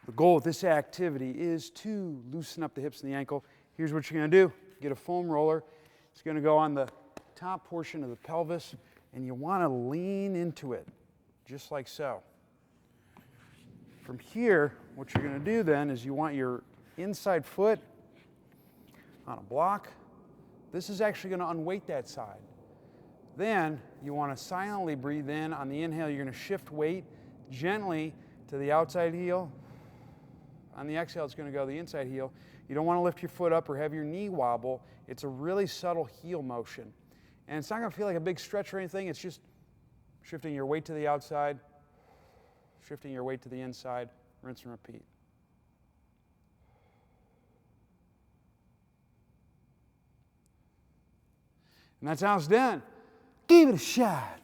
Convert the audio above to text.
The goal of this activity is to loosen up the hips and the ankle. Here's what you're going to do. Get a foam roller. It's going to go on the top portion of the pelvis, and you want to lean into it, just like so. From here, what you're going to do then is you want your inside foot on a block. This is actually going to unweight that side. Then you want to silently breathe in. On the inhale, you're going to shift weight gently to the outside heel. On the exhale, it's going to go to the inside heel. You don't want to lift your foot up or have your knee wobble. It's a really subtle heel motion. And it's not going to feel like a big stretch or anything. It's just shifting your weight to the outside, shifting your weight to the inside, rinse and repeat. And that's how it's done. Give it a shot.